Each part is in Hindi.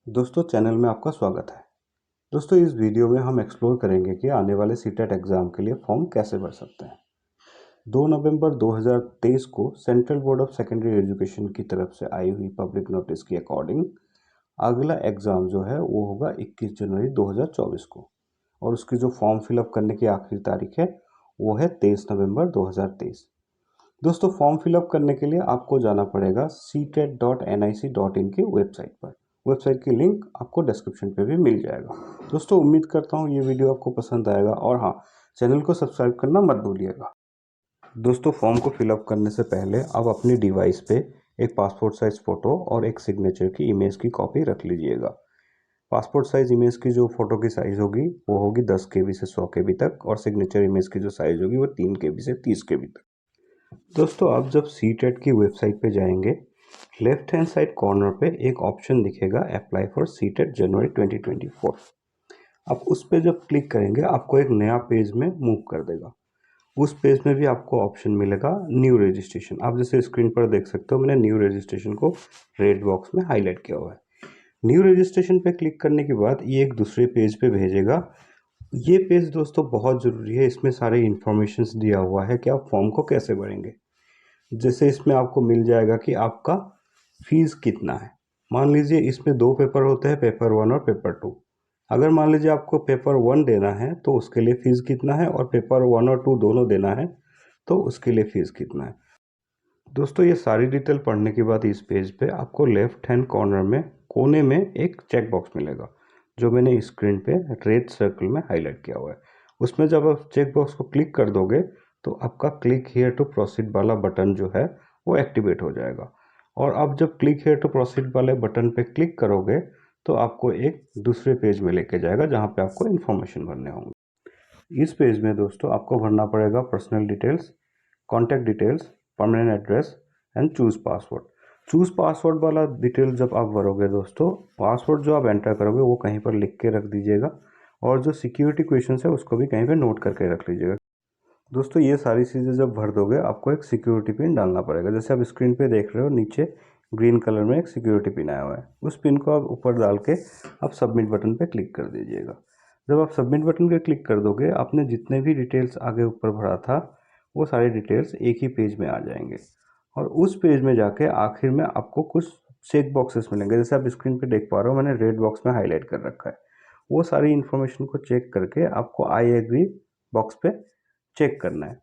दोस्तों चैनल में आपका स्वागत है। दोस्तों इस वीडियो में हम एक्सप्लोर करेंगे कि आने वाले सीटेट एग्ज़ाम के लिए फॉर्म कैसे भर सकते हैं। 2 नवंबर 2023 को central board of secondary education की तरफ से आई हुई पब्लिक नोटिस के अकॉर्डिंग अगला एग्ज़ाम जो है वो होगा 21 जनवरी 2024 को, और उसकी जो फॉर्म फिलअप करने की आखिरी तारीख है वो है 23 नवंबर 2023। दोस्तों फॉर्म फिलअप करने के लिए आपको जाना पड़ेगा ctet.nic.in की वेबसाइट पर। वेबसाइट की लिंक आपको डिस्क्रिप्शन पे भी मिल जाएगा। दोस्तों उम्मीद करता हूँ ये वीडियो आपको पसंद आएगा, और हाँ, चैनल को सब्सक्राइब करना मत भूलिएगा। दोस्तों फॉर्म को फिलअप करने से पहले आप अपनी डिवाइस पे एक पासपोर्ट साइज फ़ोटो और एक सिग्नेचर की इमेज की कॉपी रख लीजिएगा। पासपोर्ट साइज इमेज की जो फ़ोटो की साइज़ होगी वो होगी 10 KB से 100 KB तक, और सिग्नेचर इमेज की जो साइज़ होगी वो 3 KB से 30 KB तक। दोस्तों आप जब सीटेट की वेबसाइट पे जाएंगे, लेफ्ट हैंड साइड कॉर्नर पे एक ऑप्शन दिखेगा अप्लाई फॉर सीटेट जनवरी 2024। आप उस पे जब क्लिक करेंगे आपको एक नया पेज में मूव कर देगा। उस पेज में भी आपको ऑप्शन मिलेगा न्यू रजिस्ट्रेशन। आप जैसे स्क्रीन पर देख सकते हो, मैंने न्यू रजिस्ट्रेशन को रेड बॉक्स में हाईलाइट किया हुआ है। न्यू रजिस्ट्रेशन पे क्लिक करने के बाद ये एक दूसरे पेज पे भेजेगा। ये पेज दोस्तों बहुत ज़रूरी है, इसमें सारे इन्फॉर्मेशंस दिया हुआ है कि आप फॉर्म को कैसे भरेंगे। जैसे इसमें आपको मिल जाएगा कि आपका फीस कितना है। मान लीजिए इसमें 2 पेपर होते हैं, पेपर 1 और पेपर 2। अगर मान लीजिए आपको पेपर 1 देना है तो उसके लिए फ़ीस कितना है, और पेपर 1 और 2 दोनों देना है तो उसके लिए फ़ीस कितना है। दोस्तों ये सारी डिटेल पढ़ने के बाद इस पेज पे आपको लेफ्ट हैंड कॉर्नर में कोने में एक चेक बॉक्स मिलेगा, जो मैंने स्क्रीन पे रेड सर्कल में हाईलाइट किया हुआ है। उसमें जब आप चेक बॉक्स को क्लिक कर दोगे तो आपका क्लिक हियर टू प्रोसीड वाला बटन जो है वो एक्टिवेट हो जाएगा। और आप जब क्लिक हियर टू प्रोसीड वाले बटन पे क्लिक करोगे तो आपको एक दूसरे पेज में लेके जाएगा जहाँ पे आपको इन्फॉर्मेशन भरने होंगे। इस पेज में दोस्तों आपको भरना पड़ेगा personal details, contact details, permanent address and choose password. Choose password वाला डिटेल जब आप भरोगे दोस्तों, पासवर्ड जो आप एंटर करोगे वो कहीं पर लिख के रख दीजिएगा, और जो सिक्योरिटी क्वेश्चन है उसको भी कहीं पे नोट करके रख लीजिएगा। दोस्तों ये सारी चीज़ें जब भर दोगे आपको एक सिक्योरिटी पिन डालना पड़ेगा। जैसे आप स्क्रीन पे देख रहे हो, नीचे ग्रीन कलर में एक सिक्योरिटी पिन आया हुआ है। उस पिन को आप ऊपर डाल के आप सबमिट बटन पे क्लिक कर दीजिएगा। जब आप सबमिट बटन पे क्लिक कर दोगे, आपने जितने भी डिटेल्स आगे ऊपर भरा था वो सारे डिटेल्स एक ही पेज में आ जाएंगे, और उस पेज में जाके आखिर में आपको कुछ चेक बॉक्सेस मिलेंगे। जैसे आप स्क्रीन पे देख पा रहे हो, मैंने रेड बॉक्स में हाईलाइट कर रखा है। वो सारी इन्फॉर्मेशन को चेक करके आपको आई एग्री बॉक्स पे चेक करना है,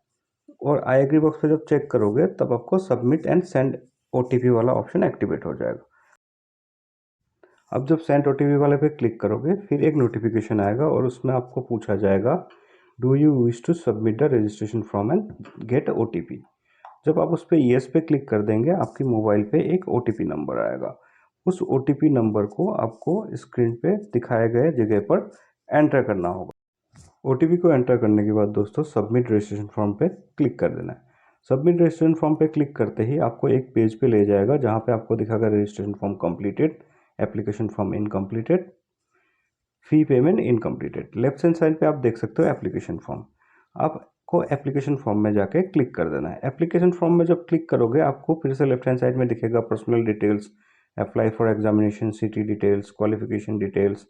और आई एग्री बॉक्स पे जब चेक करोगे तब आपको सबमिट एंड सेंड ओटीपी वाला ऑप्शन एक्टिवेट हो जाएगा। अब जब सेंड ओटीपी वाले पे क्लिक करोगे फिर एक नोटिफिकेशन आएगा, और उसमें आपको पूछा जाएगा do you wish to submit the registration form and get OTP. जब आप उस पर येस पे क्लिक कर देंगे आपकी मोबाइल पे एक ओटीपी नंबर आएगा। उस ओटीपी नंबर को आपको स्क्रीन पे दिखाए गए जगह पर एंटर करना होगा। ओटीपी को एंटर करने के बाद दोस्तों सबमिट रजिस्ट्रेशन फॉर्म पे क्लिक कर देना है। सबमिट रजिस्ट्रेशन फॉर्म पे क्लिक करते ही आपको एक पेज पे ले जाएगा जहाँ पे आपको दिखागा registration form completed, application form incompleted, fee payment incompleted. Left hand side पे आप देख सकते हो एप्लीकेशन फॉर्म। आपको एप्लीकेशन फॉर्म में जाके क्लिक कर देना है। एप्लीकेशन फॉर्म में जब क्लिक करोगे आपको फिर से लेफ्ट हैंड साइड में दिखेगा personal details, apply for examination, city details, qualification details,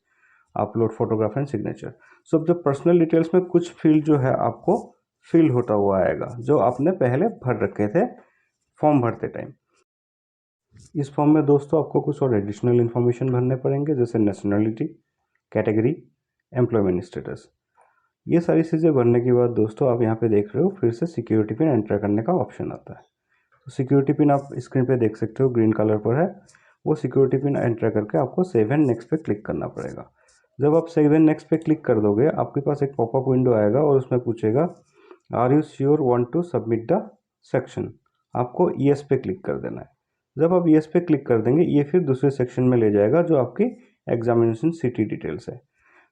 upload photograph and signature. So जब पर्सनल डिटेल्स में कुछ फील्ड जो है आपको फिल होता हुआ आएगा जो आपने पहले भर रखे थे फॉर्म भरते टाइम। इस फॉर्म में दोस्तों आपको कुछ और एडिशनल इन्फॉर्मेशन भरने पड़ेंगे, जैसे नेशनलिटी, कैटेगरी, एम्प्लॉयमेंट स्टेटस। ये सारी चीज़ें भरने के बाद दोस्तों आप यहाँ पे देख रहे हो फिर से सिक्योरिटी पिन एंटर करने का ऑप्शन आता है। तो सिक्योरिटी पिन आप स्क्रीन पे देख सकते हो ग्रीन कलर पर है। वो सिक्योरिटी पिन एंटर करके आपको सेव एंड नेक्स्ट पे क्लिक करना पड़ेगा। जब आप सेव एंड नेक्स्ट पे क्लिक कर दोगे आपके पास एक पॉपअप विंडो आएगा, और उसमें पूछेगा are you sure want to submit the section. आपको येस पे क्लिक कर देना है। जब आप येस पे क्लिक कर देंगे ये फिर दूसरे सेक्शन में ले जाएगा जो आपकी एग्जामिनेशन सिटी डिटेल्स है।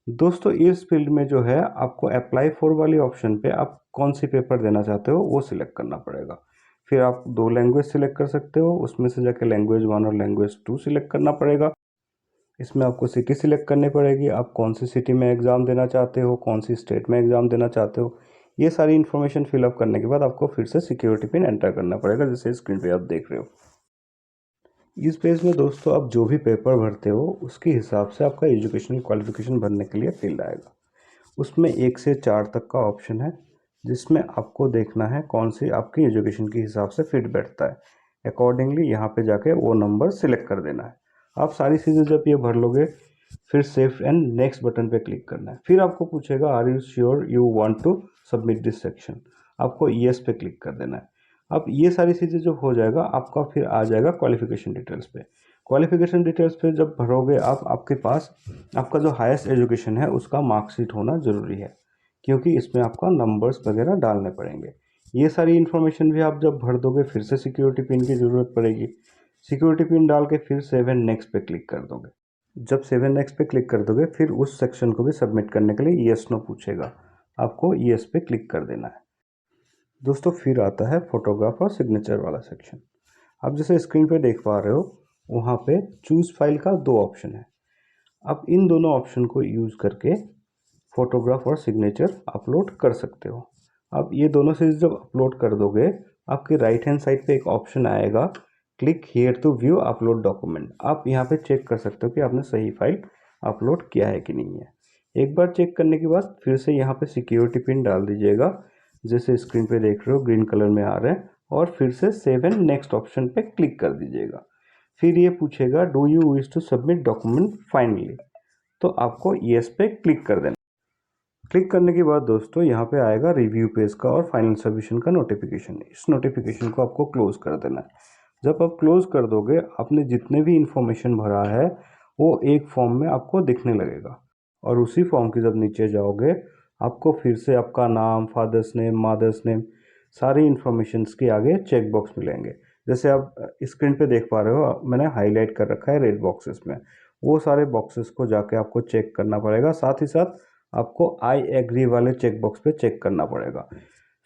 दोस्तों इस फील्ड में जो है आपको अप्लाई फॉर वाली ऑप्शन पे आप कौन सी पेपर देना चाहते हो वो सिलेक्ट करना पड़ेगा। फिर आप 2 लैंग्वेज सिलेक्ट कर सकते हो, उसमें से जाके लैंग्वेज 1 और लैंग्वेज 2 सिलेक्ट करना पड़ेगा। इसमें आपको सिटी सिलेक्ट करनी पड़ेगी, आप कौन सी सिटी में एग्ज़ाम देना चाहते हो, कौन सी स्टेट में एग्ज़ाम देना चाहते हो। ये सारी इन्फॉर्मेशन फिलअप करने के बाद आपको फिर से सिक्योरिटी पिन एंटर करना पड़ेगा, जैसे स्क्रीन पे आप देख रहे हो। इस पेज में दोस्तों आप जो भी पेपर भरते हो उसके हिसाब से आपका एजुकेशनल क्वालिफिकेशन भरने के लिए फील्ड आएगा। उसमें 1 से 4 तक का ऑप्शन है, जिसमें आपको देखना है कौन सी आपकी एजुकेशन के हिसाब से फिट बैठता है। अकॉर्डिंगली यहाँ पे जाके वो नंबर सिलेक्ट कर देना है। आप सारी चीज़ें जब ये भर लोगे, फिर सेव एंड नेक्स्ट बटन पे क्लिक करना है। फिर आपको पूछेगा are you sure you want to submit this section, आपको येस पे क्लिक कर देना है। अब ये सारी चीज़ें जब हो जाएगा, आपका फिर आ जाएगा क्वालिफिकेशन डिटेल्स पे। क्वालिफिकेशन डिटेल्स पे जब भरोगे आप, आपके पास आपका जो हाईएस्ट एजुकेशन है उसका मार्कशीट होना ज़रूरी है, क्योंकि इसमें आपका नंबर्स वगैरह डालने पड़ेंगे। ये सारी इन्फॉर्मेशन भी आप जब भर दोगे, फिर से सिक्योरिटी पिन की ज़रूरत पड़ेगी। सिक्योरिटी पिन डाल के फिर सेव एंड नेक्स्ट पे क्लिक कर दोगे। जब सेव एंड नेक्स्ट पे क्लिक कर दोगे, फिर उस सेक्शन को भी सबमिट करने के लिए येस नो पूछेगा, आपको येस पे क्लिक कर देना है। दोस्तों फिर आता है फोटोग्राफ और सिग्नेचर वाला सेक्शन। आप जैसे स्क्रीन पे देख पा रहे हो, वहाँ पे चूज फाइल का 2 ऑप्शन है। आप इन दोनों ऑप्शन को यूज़ करके फोटोग्राफ और सिग्नेचर अपलोड कर सकते हो। आप ये दोनों चीज़ जब अपलोड कर दोगे, आपके राइट हैंड साइड पे एक ऑप्शन आएगा, click here to view upload document. आप यहाँ पे चेक कर सकते हो कि आपने सही फाइल अपलोड किया है कि नहीं है। एक बार चेक करने के बाद फिर से यहाँ पे सिक्योरिटी पिन डाल दीजिएगा, जैसे स्क्रीन पे देख रहे हो ग्रीन कलर में आ रहे हैं, और फिर से सेव एंड नेक्स्ट ऑप्शन पे क्लिक कर दीजिएगा। फिर ये पूछेगा do you wish to submit document finally, तो आपको येस पे क्लिक कर देना। क्लिक करने के बाद दोस्तों यहाँ पे आएगा रिव्यू पेज का और फाइनल सबमिशन का नोटिफिकेशन। इस नोटिफिकेशन को आपको क्लोज कर देना है। जब आप क्लोज कर दोगे, आपने जितने भी इंफॉर्मेशन भरा है वो एक फॉर्म में आपको दिखने लगेगा, और उसी फॉर्म के जब नीचे जाओगे, आपको फिर से आपका नाम, फादर्स नेम, मदर्स नेम, सारी इन्फॉर्मेशंस के आगे चेक बॉक्स मिलेंगे। जैसे आप स्क्रीन पे देख पा रहे हो, मैंने हाईलाइट कर रखा है रेड बॉक्सेस में। वो सारे बॉक्सेस को जाके आपको चेक करना पड़ेगा। साथ ही साथ आपको आई एग्री वाले चेक बॉक्स पे चेक करना पड़ेगा।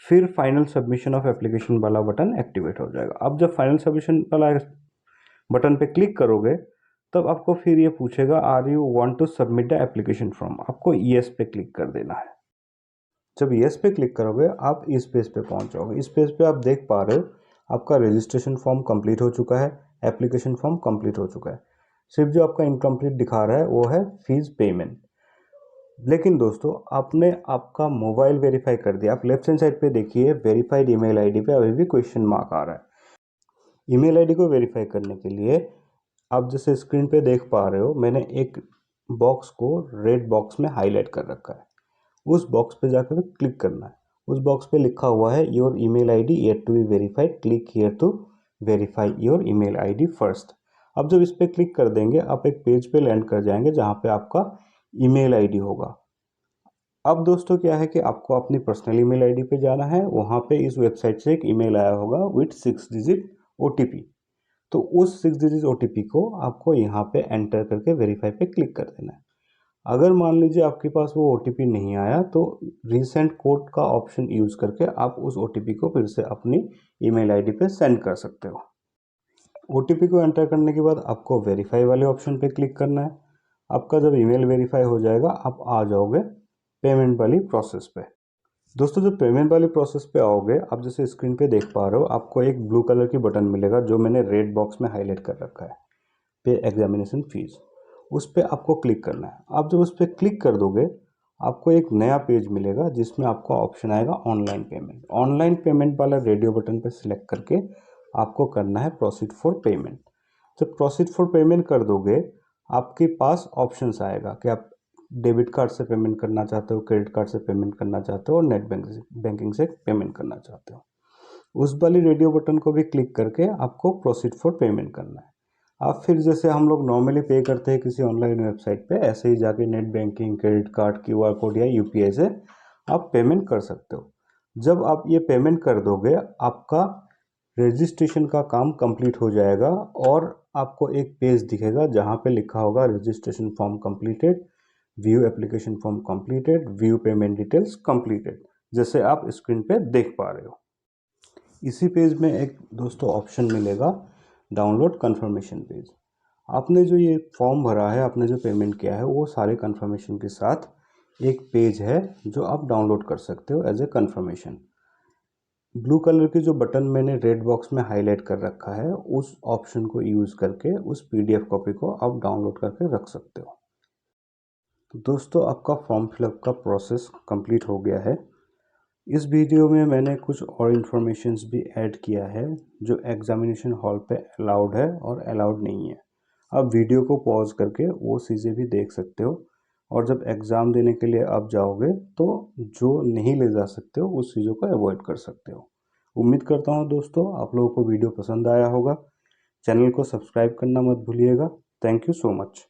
फिर फाइनल सबमिशन ऑफ एप्लीकेशन वाला बटन एक्टिवेट हो जाएगा। अब जब फाइनल सबमिशन वाला बटन पे क्लिक करोगे, तब आपको फिर ये पूछेगा are you want to submit the application form, आपको येस पे क्लिक कर देना है। जब येस पे क्लिक करोगे, आप इस पेज पे पहुंच जाओगे। इस पेज पे आप देख पा रहे हो आपका रजिस्ट्रेशन फॉर्म कंप्लीट हो चुका है, एप्लीकेशन फॉर्म कंप्लीट हो चुका है। सिर्फ जो आपका इनकम्प्लीट दिखा रहा है वो है फीस पेमेंट। लेकिन दोस्तों आपने आपका मोबाइल वेरीफाई कर दिया। आप लेफ्ट हैंड साइड पे देखिए, वेरीफाइड ईमेल आईडी पे अभी भी क्वेश्चन मार्क आ रहा है। ईमेल आईडी को वेरीफाई करने के लिए आप जैसे स्क्रीन पे देख पा रहे हो, मैंने एक बॉक्स को रेड बॉक्स में हाईलाइट कर रखा है। उस बॉक्स पे जाकर क्लिक करना है। उस बॉक्स पे लिखा हुआ है your email ID yet to be verified, click here to verify your email ID first. अब जब इस पे क्लिक कर देंगे, आप एक पेज पे लैंड कर जाएंगे जहाँ पे आपका ईमेल आईडी होगा। अब दोस्तों क्या है कि आपको अपनी पर्सनल ईमेल आईडी पे जाना है। वहाँ पे इस वेबसाइट से एक ईमेल आया होगा विथ 6 डिजिट ओटीपी। तो उस 6 डिजिट ओटीपी को आपको यहाँ पे एंटर करके वेरीफाई पे क्लिक कर देना है। अगर मान लीजिए आपके पास वो ओटीपी नहीं आया, तो रीसेंट कोड का ऑप्शन यूज करके आप उस ओटीपी को फिर से अपनी ईमेल आईडी पे सेंड कर सकते हो। ओटीपी को एंटर करने के बाद आपको वेरीफाई वाले ऑप्शन पे क्लिक करना है। आपका जब ईमेल वेरीफाई हो जाएगा, आप आ जाओगे पेमेंट वाली प्रोसेस पे। दोस्तों जब पेमेंट वाली प्रोसेस पे आओगे, आप जैसे स्क्रीन पे देख पा रहे हो, आपको एक ब्लू कलर की बटन मिलेगा जो मैंने रेड बॉक्स में हाईलाइट कर रखा है, पे एग्जामिनेशन फीस। उस पर आपको क्लिक करना है। आप जब उस पर क्लिक कर दोगे, आपको एक नया पेज मिलेगा जिसमें आपका ऑप्शन आएगा ऑनलाइन पेमेंट। ऑनलाइन पेमेंट वाला रेडियो बटन पर सिलेक्ट करके आपको करना है प्रोसीड फॉर पेमेंट। जब प्रोसीड फॉर पेमेंट कर दोगे, आपके पास ऑप्शंस आएगा कि आप डेबिट कार्ड से पेमेंट करना चाहते हो, क्रेडिट कार्ड से पेमेंट करना चाहते हो, और नेट बैंकिंग से पेमेंट करना चाहते हो। उस वाली रेडियो बटन को भी क्लिक करके आपको प्रोसीड फॉर पेमेंट करना है। आप फिर जैसे हम लोग नॉर्मली पे करते हैं किसी ऑनलाइन वेबसाइट पे, ऐसे ही जाके net banking, credit card, QR code या यूपीआई से आप पेमेंट कर सकते हो। जब आप ये पेमेंट कर दोगे, आपका रजिस्ट्रेशन का काम कंप्लीट हो जाएगा, और आपको एक पेज दिखेगा जहाँ पे लिखा होगा registration form completed, view application form completed, view payment details completed, जैसे आप स्क्रीन पे देख पा रहे हो। इसी पेज में एक दोस्तों ऑप्शन मिलेगा डाउनलोड कंफर्मेशन पेज। आपने जो ये फॉर्म भरा है, आपने जो पेमेंट किया है, वो सारे कंफर्मेशन के साथ एक पेज है जो आप डाउनलोड कर सकते हो as a confirmation. Blue colour की जो बटन मैंने रेड बॉक्स में हाईलाइट कर रखा है, उस ऑप्शन को यूज़ करके उस पीडीएफ कॉपी को आप डाउनलोड करके रख सकते हो। तो दोस्तों, आपका फॉर्म फिलअप का प्रोसेस कंप्लीट हो गया है। इस वीडियो में मैंने कुछ और इन्फॉर्मेशंस भी ऐड किया है जो एग्जामिनेशन हॉल पे अलाउड है और अलाउड नहीं है। आप वीडियो को पॉज करके वो चीज़ें भी देख सकते हो, और जब एग्ज़ाम देने के लिए आप जाओगे तो जो नहीं ले जा सकते हो उस चीज़ों को अवॉइड कर सकते हो। उम्मीद करता हूँ दोस्तों आप लोगों को वीडियो पसंद आया होगा। चैनल को सब्सक्राइब करना मत भूलिएगा। Thank you so much.